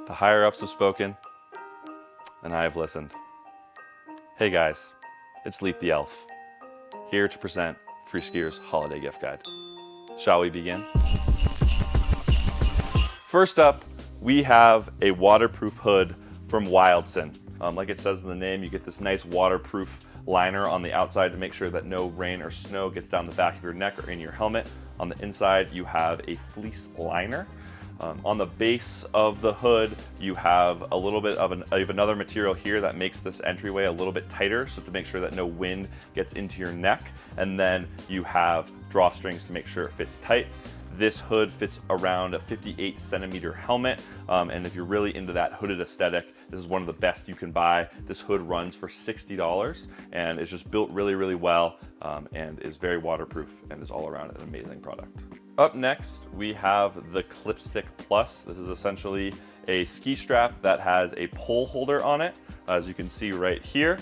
The higher ups have spoken, and I have listened. Hey guys, it's Leaf the Elf, here to present Freeskier's holiday gift guide. Shall we begin? First up, we have a waterproof hood from Wildson. Like it says in the name, you get this nice waterproof liner on the outside to make sure that no rain or snow gets down the back of your neck or in your helmet. On the inside, you have a fleece liner. On the base of the hood, you have a little bit of another material here that makes this entryway a little bit tighter, so to make sure that no wind gets into your neck. And then you have drawstrings to make sure it fits tight. This hood fits around a 58 centimeter helmet, and if you're really into that hooded aesthetic, this is one of the best you can buy. This hood runs for $60 and it's just built really, really well, and is very waterproof and is all around an amazing product. Up next, we have the Clipstick Plus. This is essentially a ski strap that has a pole holder on it. As you can see right here,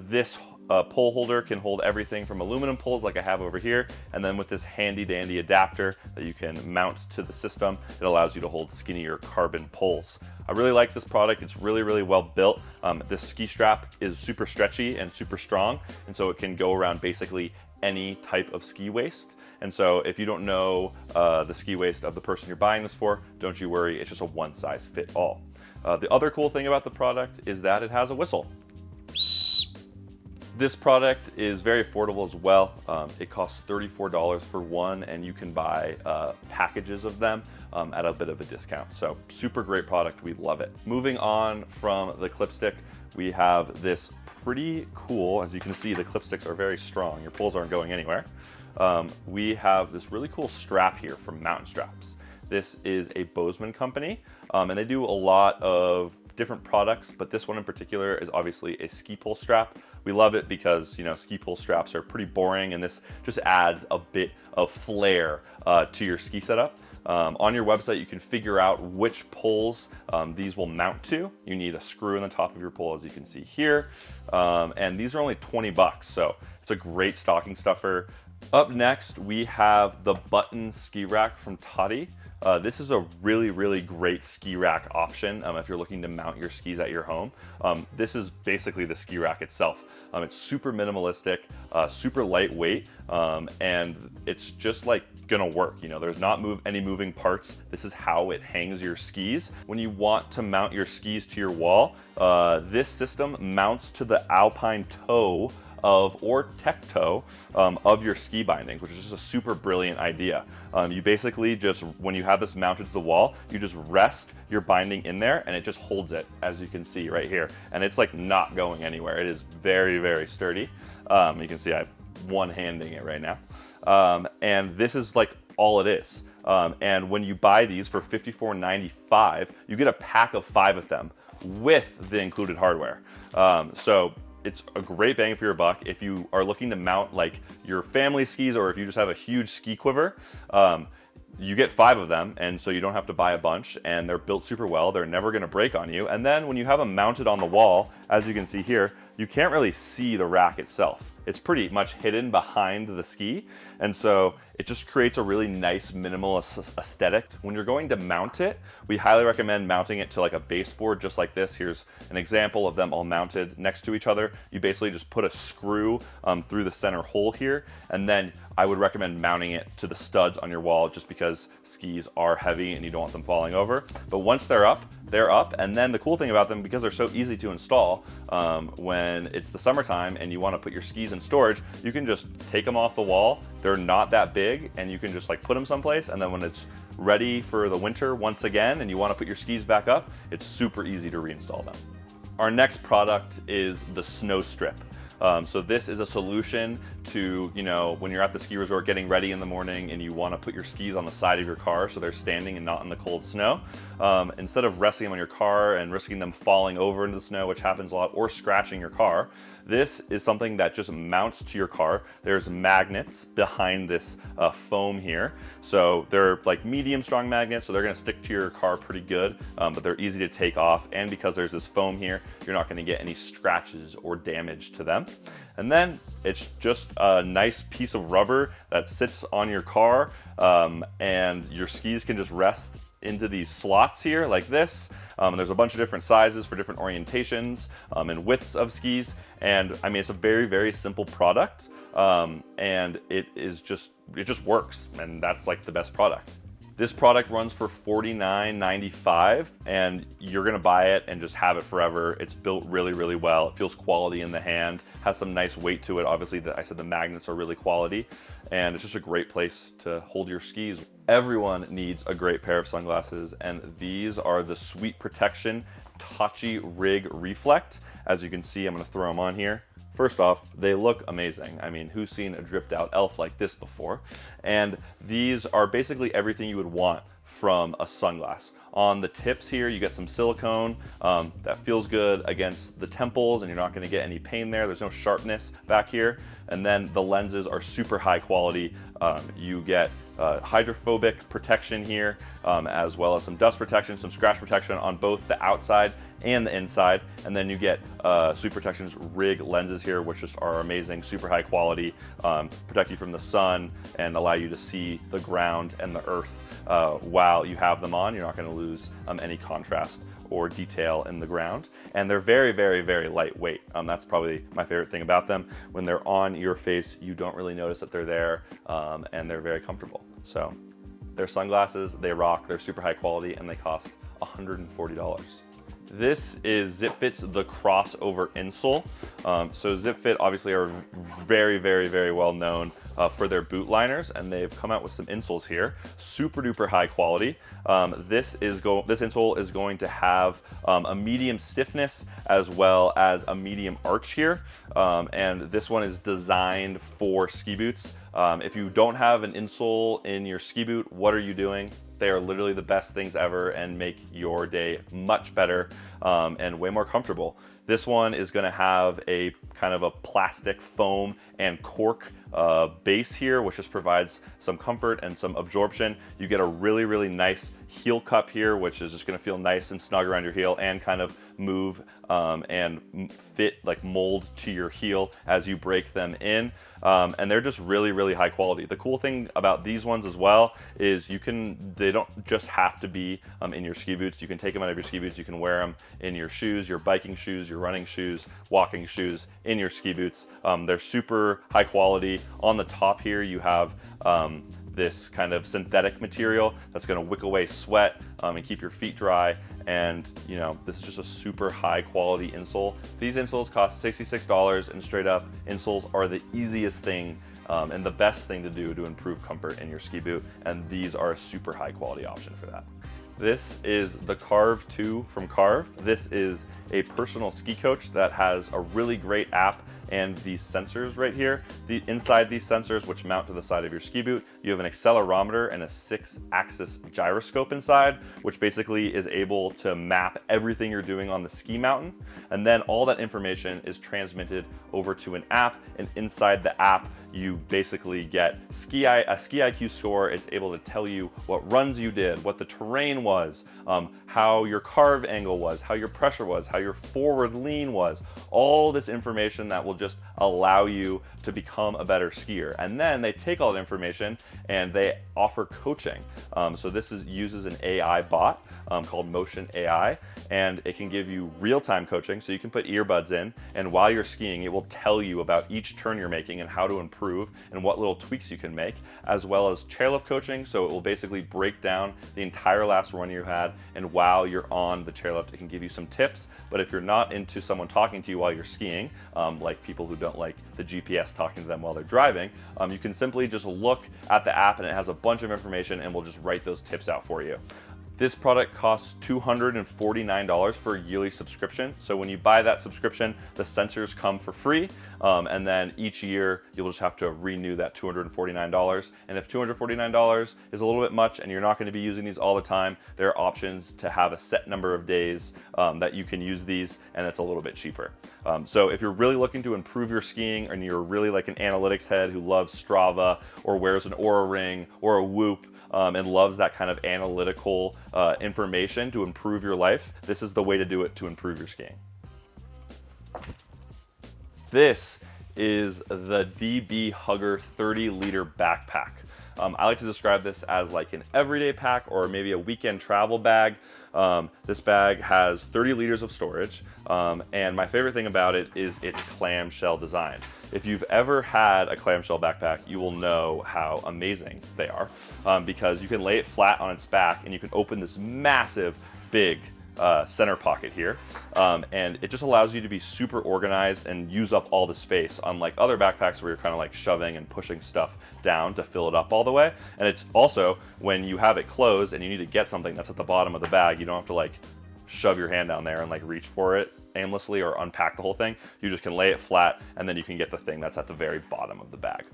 this pole holder can hold everything from aluminum poles like I have over here, and then with this handy dandy adapter that you can mount to the system, it allows you to hold skinnier carbon poles. I really like this product. It's really, really well built. This ski strap is super stretchy and super strong, and so it can go around basically any type of ski waist. And so if you don't know the ski waist of the person you're buying this for, don't you worry, it's just a one size fit all. The other cool thing about the product is that it has a whistle. This product is very affordable as well. It costs $34 for one, and you can buy packages of them at a bit of a discount. So super great product, we love it. Moving on from the Clipstick, we have this pretty cool, as you can see, the Clipsticks are very strong. Your poles aren't going anywhere. We have this really cool strap here from Mountain Straps. This is a Bozeman company, and they do a lot of different products, but this one in particular is obviously a ski pole strap. We love it because, you know, ski pole straps are pretty boring, and this just adds a bit of flair to your ski setup. On your website, you can figure out which poles these will mount to. You need a screw in the top of your pole, as you can see here, and these are only 20 bucks, so it's a great stocking stuffer. Up next, we have the button ski rack from Totty. This is a really, really great ski rack option if you're looking to mount your skis at your home. This is basically the ski rack itself. It's super minimalistic, super lightweight, and it's just like gonna work. You know, there's not any moving parts. This is how it hangs your skis. When you want to mount your skis to your wall, this system mounts to the alpine toe or tech toe of your ski bindings, which is just a super brilliant idea. You basically just, when you have this mounted to the wall, you just rest your binding in there and it just holds it, as you can see right here. And it's like not going anywhere. It is very, very sturdy. You can see I'm one-handing it right now. And this is like all it is. And when you buy these for $54.95, you get a pack of 5 of them with the included hardware. So it's a great bang for your buck if you are looking to mount like your family skis, or if you just have a huge ski quiver. You get 5 of them, and so you don't have to buy a bunch, and they're built super well. They're never gonna break on you. And then when you have them mounted on the wall, as you can see here, you can't really see the rack itself. It's pretty much hidden behind the ski, and so it just creates a really nice minimalist aesthetic. When you're going to mount it, we highly recommend mounting it to like a baseboard just like this. Here's an example of them all mounted next to each other. You basically just put a screw through the center hole here, and then I would recommend mounting it to the studs on your wall, just because skis are heavy and you don't want them falling over. But once they're up, and then the cool thing about them, because they're so easy to install, when it's the summertime and you want to put your skis in storage, you can just take them off the wall. They're not that big, and you can just like put them someplace, and then when it's ready for the winter once again and you want to put your skis back up, it's super easy to reinstall them. Our next product is the SnoStrip. So this is a solution to, you know, when you're at the ski resort getting ready in the morning and you want to put your skis on the side of your car so they're standing and not in the cold snow. Instead of resting them on your car and risking them falling over into the snow, which happens a lot, or scratching your car, this is something that just mounts to your car. There's magnets behind this foam here. So they're like medium strong magnets, so they're gonna stick to your car pretty good, but they're easy to take off. And because there's this foam here, you're not gonna get any scratches or damage to them. And then it's just a nice piece of rubber that sits on your car, and your skis can just rest into these slots here like this. And there's a bunch of different sizes for different orientations and widths of skis. And I mean, it's a very, very simple product. And it just works. And that's like the best product. This product runs for $49.95, and you're gonna buy it and just have it forever. It's built really, really well. It feels quality in the hand, has some nice weight to it. Obviously, I said the magnets are really quality, and it's just a great place to hold your skis. Everyone needs a great pair of sunglasses, and these are the Sweet Protection Totty Rig Reflect. As you can see, I'm gonna throw them on here. First off, they look amazing. I mean, who's seen a dripped out elf like this before? And these are basically everything you would want from a sunglass. On the tips here, you get some silicone that feels good against the temples, and you're not gonna get any pain there. There's no sharpness back here. And then the lenses are super high quality. You get hydrophobic protection here, as well as some dust protection, some scratch protection on both the outside and the inside. And then you get Sweet Protection's rig lenses here, which just are amazing, super high quality, protect you from the sun and allow you to see the ground and the earth while you have them on. You're not going to lose any contrast or detail in the ground. And they're very, very, very lightweight. That's probably my favorite thing about them. When they're on your face, you don't really notice that they're there, and they're very comfortable. So they're sunglasses, they rock, they're super high quality, and they cost $140. This is Zipfit's The Crossover Insole. So Zipfit obviously are very, very, very well known for their boot liners, and they've come out with some insoles here, super duper high quality. This insole is going to have a medium stiffness as well as a medium arch here, and this one is designed for ski boots. If you don't have an insole in your ski boot, what are you doing? They are literally the best things ever and make your day much better and way more comfortable. This one is going to have a kind of a plastic foam and cork base here, which just provides some comfort and some absorption. You get a really, really nice heel cup here, which is just going to feel nice and snug around your heel and kind of move and fit, like mold to your heel as you break them in. And they're just really, really high quality. The cool thing about these ones as well is they don't just have to be in your ski boots. You can take them out of your ski boots. You can wear them in your shoes, your biking shoes, your running shoes, walking shoes, in your ski boots. They're super high quality. On the top here, you have this kind of synthetic material that's going to wick away sweat and keep your feet dry. And you know, this is just a super high quality insole. These insoles cost $66, and straight up, insoles are the easiest thing and the best thing to do to improve comfort in your ski boot, and these are a super high quality option for that. This is the Carv 2 from Carv. This is a personal ski coach that has a really great app and these sensors right here. Inside these sensors, which mount to the side of your ski boot, you have an accelerometer and a 6-axis gyroscope inside, which basically is able to map everything you're doing on the ski mountain. And then all that information is transmitted over to an app, and inside the app, you basically get a ski IQ score. It's able to tell you what runs you did, what the terrain was, how your carve angle was, how your pressure was, how your forward lean was, all this information that will just allow you to become a better skier. And then they take all the information and they offer coaching. So this uses an AI bot called Motion AI, and it can give you real-time coaching. So you can put earbuds in, and while you're skiing, it will tell you about each turn you're making and how to improve and what little tweaks you can make, as well as chairlift coaching. So it will basically break down the entire last run you had, and while you're on the chairlift, it can give you some tips. But if you're not into someone talking to you while you're skiing, like people who don't like the GPS talking to them while they're driving, you can simply just look at the app, and it has a bunch of information and will just write those tips out for you. This product costs $249 for a yearly subscription. So when you buy that subscription, the sensors come for free. And then each year, you'll just have to renew that $249. And if $249 is a little bit much and you're not going to be using these all the time, there are options to have a set number of days that you can use these, and it's a little bit cheaper. So if you're really looking to improve your skiing, and you're really like an analytics head who loves Strava or wears an Oura ring or a Whoop, and loves that kind of analytical information to improve your life, this is the way to do it to improve your skiing. This is the DB Hugger 30-liter backpack. I like to describe this as like an everyday pack or maybe a weekend travel bag. This bag has 30 liters of storage, and my favorite thing about it is its clamshell design. If you've ever had a clamshell backpack, you will know how amazing they are, because you can lay it flat on its back and you can open this massive, big center pocket here, and it just allows you to be super organized and use up all the space, unlike other backpacks where you're kind of like shoving and pushing stuff down to fill it up all the way. And it's also, when you have it closed and you need to get something that's at the bottom of the bag, you don't have to like shove your hand down there and like reach for it aimlessly or unpack the whole thing. You just can lay it flat and then you can get the thing that's at the very bottom of the bag.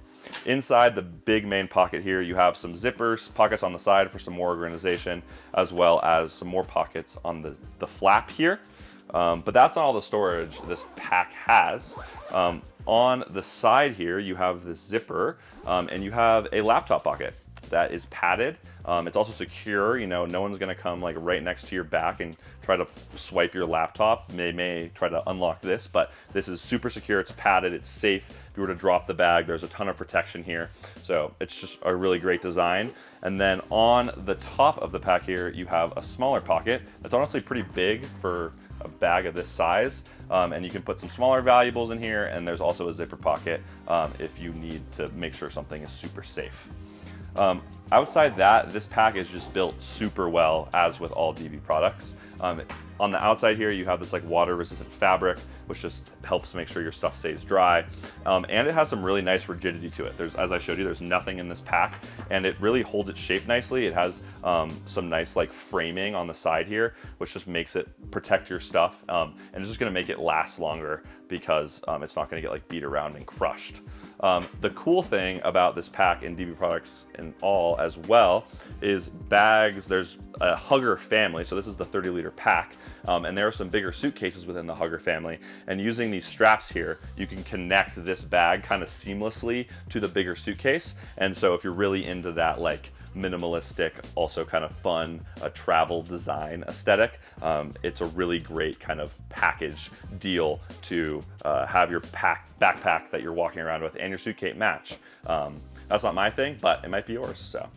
Inside the big main pocket here, you have some zippers, pockets on the side for some more organization, as well as some more pockets on the flap here. But that's not all the storage this pack has. On the side here, you have this zipper, and you have a laptop pocket that is padded. It's also secure. You know, no one's gonna come like right next to your back and try to swipe your laptop. They may try to unlock this, but this is super secure. It's padded, it's safe. If you were to drop the bag, there's a ton of protection here. So it's just a really great design. And then on the top of the pack here, you have a smaller pocket. That's honestly pretty big for a bag of this size. And you can put some smaller valuables in here, and there's also a zipper pocket if you need to make sure something is super safe. Outside that, this pack is just built super well, as with all DB products. On the outside here, you have this like water resistant fabric, which just helps make sure your stuff stays dry. And it has some really nice rigidity to it. As I showed you, there's nothing in this pack, and it really holds its shape nicely. It has some nice like framing on the side here, which just makes it protect your stuff, and it's just gonna make it last longer because it's not gonna get like beat around and crushed. The cool thing about this pack in DB products and all as well is bags. There's a Hugger family, so this is the 30-liter pack, and there are some bigger suitcases within the Hugger family, and using these straps here, you can connect this bag kind of seamlessly to the bigger suitcase. And so if you're really into that like minimalistic, also kind of fun travel design aesthetic, it's a really great kind of package deal to have your backpack that you're walking around with and your suitcase match. That's not my thing, but it might be yours. So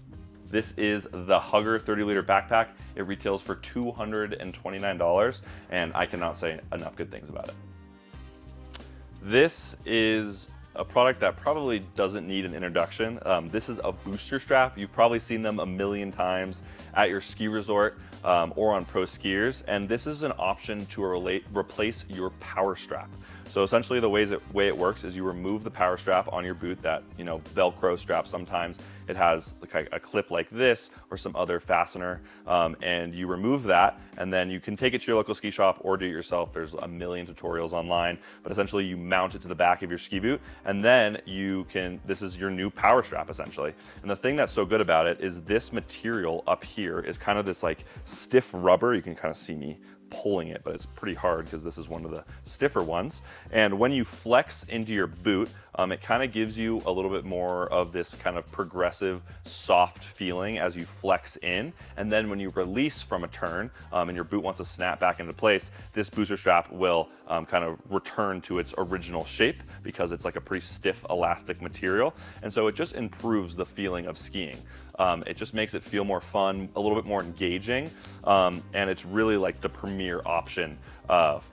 this is the Hugger 30-liter backpack. It retails for $229, and I cannot say enough good things about it. This is a product that probably doesn't need an introduction. This is a booster strap. You've probably seen them a million times at your ski resort or on pro skiers, and this is an option to replace your power strap. So essentially the way it works is you remove the power strap on your boot, that, you know, Velcro strap. Sometimes it has like a clip like this or some other fastener, and you remove that, and then you can take it to your local ski shop or do it yourself. There's a million tutorials online, but essentially you mount it to the back of your ski boot, and then this is your new power strap essentially. And the thing that's so good about it is this material up here is kind of this like stiff rubber. You can kind of see me pulling it, but it's pretty hard because this is one of the stiffer ones. And when you flex into your boot, it kind of gives you a little bit more of this kind of progressive, soft feeling as you flex in. And then when you release from a turn and your boot wants to snap back into place, this booster strap will kind of return to its original shape because it's like a pretty stiff, elastic material. And so it just improves the feeling of skiing. It just makes it feel more fun, a little bit more engaging, and it's really like the premier option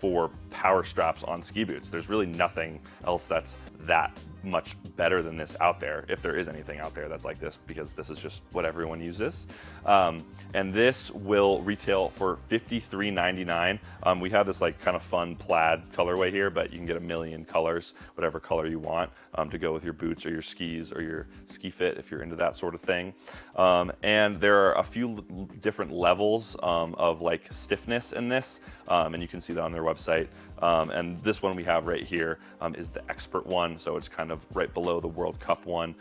for power straps on ski boots. There's really nothing else that's that much better than this out there, if there is anything out there that's like this, because this is just what everyone uses. And this will retail for $53.99. We have this like kind of fun plaid colorway here, but you can get a million colors, whatever color you want, to go with your boots or your skis or your ski fit if you're into that sort of thing. And there are a few different levels of like stiffness in this, and you can see that on their website. And this one we have right here is the expert one, so it's kind of right below the World Cup one,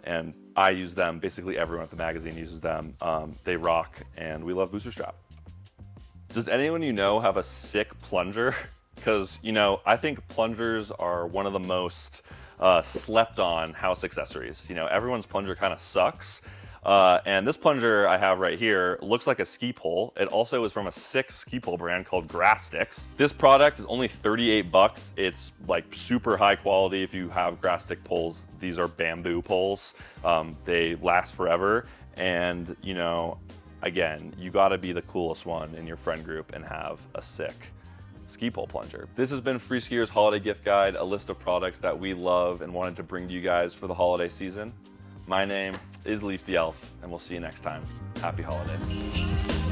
and I use them. Basically everyone at the magazine uses them. They rock, and we love booster strap. Does anyone you know have a sick plunger? Because, you know, I think plungers are one of the most slept on house accessories. You know, everyone's plunger kind of sucks. And this plunger I have right here looks like a ski pole. It also is from a sick ski pole brand called Grass Sticks. This product is only 38 bucks. It's like super high quality. If you have grass stick poles, these are bamboo poles. They last forever. And you know, again, you gotta be the coolest one in your friend group and have a sick ski pole plunger. This has been Freeskier's holiday gift guide, a list of products that we love and wanted to bring to you guys for the holiday season. My name is Leaf the Elf, and we'll see you next time. Happy holidays.